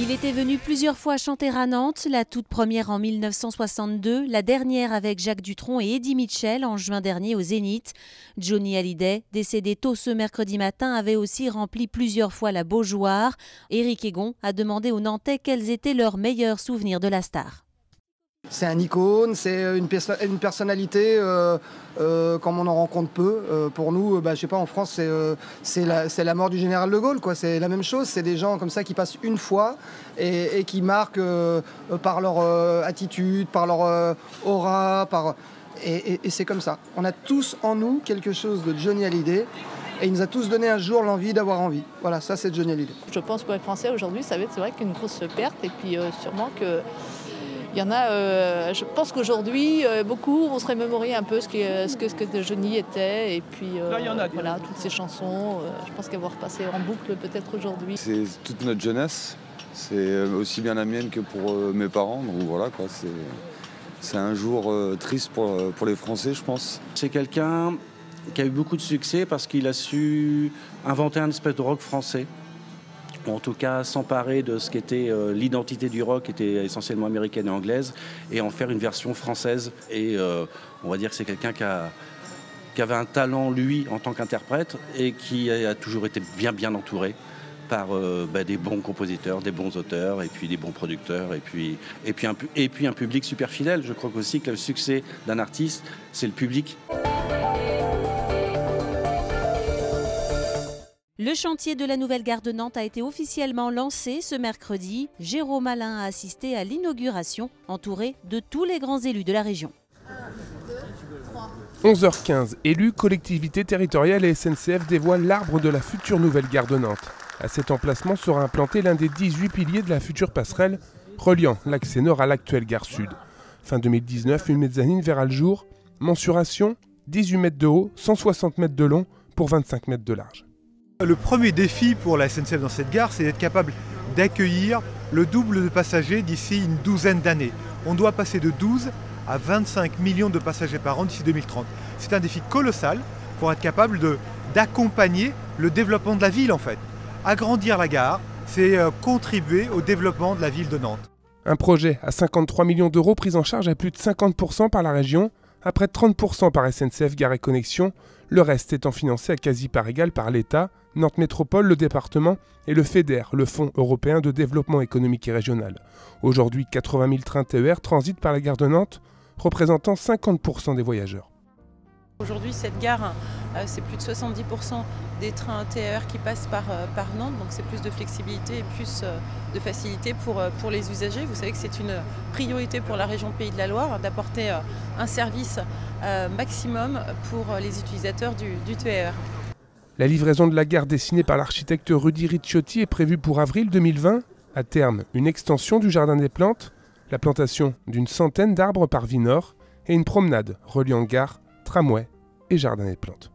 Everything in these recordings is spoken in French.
Il était venu plusieurs fois chanter à Nantes, la toute première en 1962, la dernière avec Jacques Dutronc et Eddie Mitchell en juin dernier au Zénith. Johnny Hallyday, décédé tôt ce mercredi matin, avait aussi rempli plusieurs fois la Beaujoire. Éric Egon a demandé aux Nantais quels étaient leurs meilleurs souvenirs de la star. C'est un icône, c'est une personnalité comme on en rencontre peu. Pour nous, je sais pas, en France, c'est la mort du général de Gaulle, quoi. C'est la même chose, c'est des gens comme ça qui passent une fois et qui marquent par leur attitude, par leur aura, et c'est comme ça. On a tous en nous quelque chose de Johnny Hallyday et il nous a tous donné un jour l'envie d'avoir envie. Voilà, ça c'est Johnny Hallyday. Je pense que les Français aujourd'hui, c'est vrai qu'une grosse perte et puis sûrement que il y en a, je pense qu'aujourd'hui, beaucoup vont se remémorer un peu ce que Johnny était. Et puis, voilà, toutes ces chansons, je pense qu'elles vont repasser en boucle peut-être aujourd'hui. C'est toute notre jeunesse. C'est aussi bien la mienne que pour mes parents. Donc voilà, quoi. C'est un jour triste pour les Français, je pense. C'est quelqu'un qui a eu beaucoup de succès parce qu'il a su inventer un espèce de rock français. En tout cas, s'emparer de ce qu'était l'identité du rock, qui était essentiellement américaine et anglaise, et en faire une version française. Et on va dire que c'est quelqu'un qui avait un talent, lui, en tant qu'interprète, et qui a toujours été bien entouré par des bons compositeurs, des bons auteurs, et puis des bons producteurs, et puis un public super fidèle. Je crois aussi que le succès d'un artiste, c'est le public. Le chantier de la nouvelle gare de Nantes a été officiellement lancé ce mercredi. Jérôme Alain a assisté à l'inauguration, entouré de tous les grands élus de la région. 11h15, élus, collectivités territoriales et SNCF dévoilent l'arbre de la future nouvelle gare de Nantes. À cet emplacement sera implanté l'un des 18 piliers de la future passerelle reliant l'accès nord à l'actuelle gare sud. Fin 2019, une mezzanine verra le jour. Mensuration, 18 mètres de haut, 160 mètres de long pour 25 mètres de large. Le premier défi pour la SNCF dans cette gare, c'est d'être capable d'accueillir le double de passagers d'ici une douzaine d'années. On doit passer de 12 à 25 millions de passagers par an d'ici 2030. C'est un défi colossal pour être capable d'accompagner le développement de la ville en fait. Agrandir la gare, c'est contribuer au développement de la ville de Nantes. Un projet à 53 millions d'euros pris en charge à plus de 50% par la région, à près de 30% par SNCF Gare et Connexions, le reste étant financé à quasi part égale par l'État, Nantes Métropole, le département et le FEDER, le Fonds européen de développement économique et régional. Aujourd'hui, 80 000 trains TER transitent par la gare de Nantes, représentant 50% des voyageurs. Aujourd'hui, cette gare, c'est plus de 70% des trains TER qui passent par Nantes, donc c'est plus de flexibilité et plus de facilité pour les usagers. Vous savez que c'est une priorité pour la région Pays de la Loire d'apporter un service maximum pour les utilisateurs du TER. La livraison de la gare dessinée par l'architecte Rudy Ricciotti est prévue pour avril 2020. À terme, une extension du jardin des plantes, la plantation d'une centaine d'arbres par vie nord et une promenade reliant gare, tramway et jardin des plantes.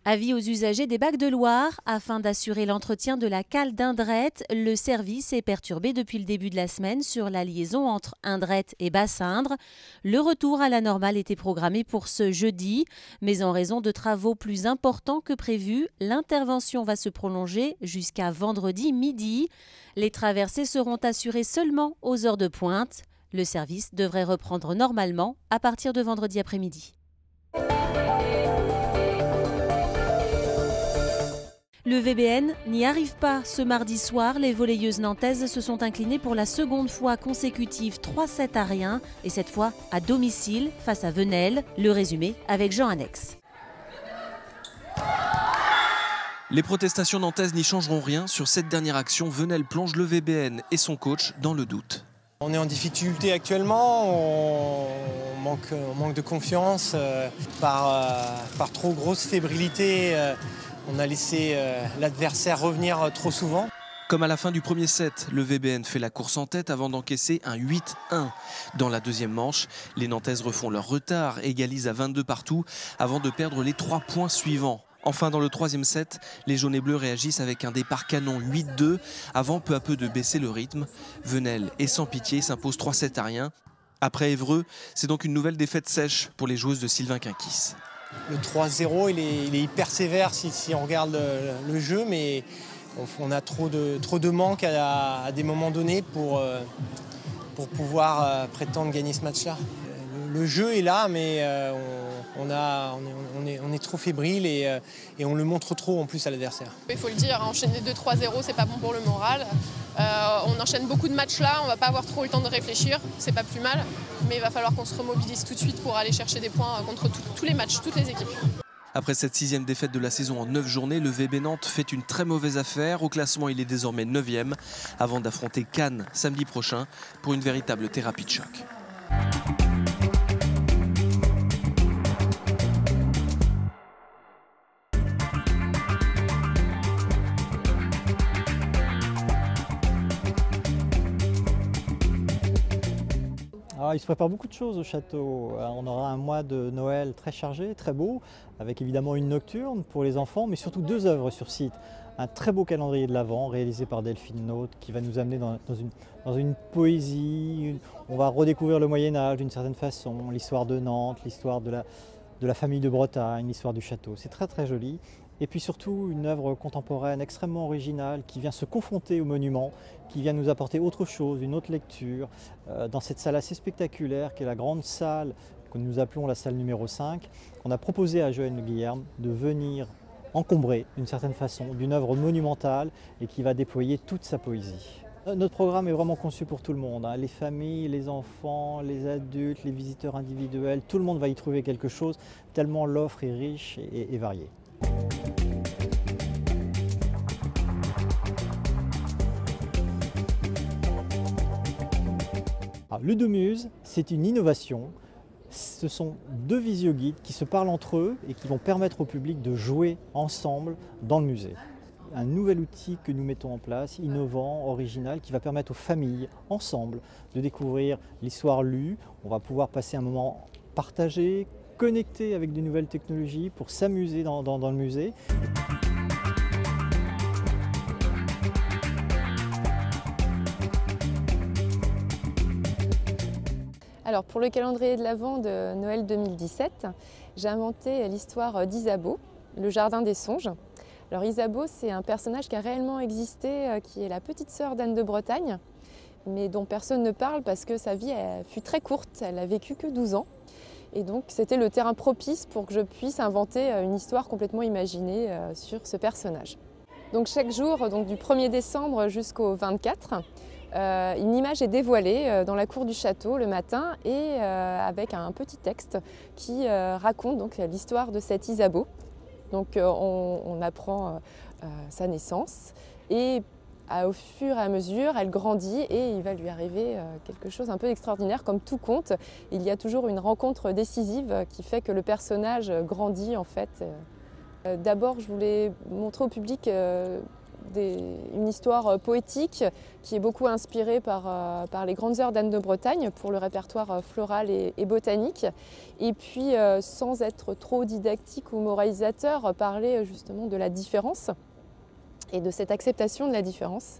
Avis aux usagers des Bacs de Loire, afin d'assurer l'entretien de la cale d'Indrette, le service est perturbé depuis le début de la semaine sur la liaison entre Indrette et Bassindre. Le retour à la normale était programmé pour ce jeudi, mais en raison de travaux plus importants que prévu, l'intervention va se prolonger jusqu'à vendredi midi. Les traversées seront assurées seulement aux heures de pointe. Le service devrait reprendre normalement à partir de vendredi après-midi. Le VBN n'y arrive pas ce mardi soir. Les volleyeuses nantaises se sont inclinées pour la seconde fois consécutive 3-7-1 et cette fois à domicile face à Venelle. Le résumé avec Jean Annex. Les protestations nantaises n'y changeront rien. Sur cette dernière action, Venelle plonge le VBN et son coach dans le doute. On est en difficulté actuellement, on manque de confiance par trop grosse fébrilité. On a laissé l'adversaire revenir trop souvent. Comme à la fin du premier set, le VBN fait la course en tête avant d'encaisser un 8-1. Dans la deuxième manche, les Nantaises refont leur retard, égalisent à 22 partout avant de perdre les 3 points suivants. Enfin, dans le troisième set, les jaunes et bleus réagissent avec un départ canon 8-2 avant peu à peu de baisser le rythme. Venelle et sans pitié s'impose 3-7-1. Après Évreux, c'est donc une nouvelle défaite sèche pour les joueuses de Sylvain Quinquis. Le 3-0, il est hyper sévère si on regarde le jeu, mais on a trop de manques à des moments donnés pour pouvoir prétendre gagner ce match-là. Le jeu est là, mais on est trop fébrile et on le montre trop en plus à l'adversaire. Il faut le dire, enchaîner 2-3-0, c'est pas bon pour le moral. On enchaîne beaucoup de matchs là, on va pas avoir trop le temps de réfléchir, c'est pas plus mal, mais il va falloir qu'on se remobilise tout de suite pour aller chercher des points contre tous les matchs, toutes les équipes. Après cette 6e défaite de la saison en 9 journées, le VB Nantes fait une très mauvaise affaire. Au classement, il est désormais 9e avant d'affronter Cannes samedi prochain pour une véritable thérapie de choc. Il se prépare beaucoup de choses au château. On aura un mois de Noël très chargé, très beau, avec évidemment une nocturne pour les enfants, mais surtout 2 œuvres sur site. Un très beau calendrier de l'Avent réalisé par Delphine Naute qui va nous amener dans une poésie. On va redécouvrir le Moyen-Âge d'une certaine façon, l'histoire de Nantes, l'histoire de la famille de Bretagne, l'histoire du château. C'est très très joli. Et puis surtout une œuvre contemporaine extrêmement originale qui vient se confronter au monument, qui vient nous apporter autre chose, une autre lecture, dans cette salle assez spectaculaire qui est la grande salle que nous appelons la salle numéro 5. On a proposé à Joël Le Guilherme de venir encombrer d'une certaine façon d'une œuvre monumentale et qui va déployer toute sa poésie. Notre programme est vraiment conçu pour tout le monde, les familles, les enfants, les adultes, les visiteurs individuels, tout le monde va y trouver quelque chose tellement l'offre est riche et variée. Le Domuse, c'est une innovation. Ce sont 2 visio-guides qui se parlent entre eux et qui vont permettre au public de jouer ensemble dans le musée. Un nouvel outil que nous mettons en place, innovant, original, qui va permettre aux familles, ensemble, de découvrir l'histoire lue. On va pouvoir passer un moment partagé, connecté avec de nouvelles technologies pour s'amuser dans le musée. Alors pour le calendrier de l'Avent de Noël 2017, j'ai inventé l'histoire d'Isabeau, le jardin des songes. Alors Isabeau, c'est un personnage qui a réellement existé, qui est la petite sœur d'Anne de Bretagne, mais dont personne ne parle parce que sa vie fut très courte, elle n'a vécu que 12 ans. Et donc c'était le terrain propice pour que je puisse inventer une histoire complètement imaginée sur ce personnage. Donc chaque jour, donc du 1er décembre jusqu'au 24, une image est dévoilée dans la cour du château le matin et avec un petit texte qui raconte donc l'histoire de cette Isabeau. Donc on apprend sa naissance et au fur et à mesure, elle grandit et il va lui arriver quelque chose un peu extraordinaire. Comme tout conte, il y a toujours une rencontre décisive qui fait que le personnage grandit en fait. D'abord, je voulais montrer au public une histoire poétique qui est beaucoup inspirée par les grandes heures d'Anne de Bretagne pour le répertoire floral et botanique. Et puis, sans être trop didactique ou moralisateur, parler justement de la différence et de cette acceptation de la différence.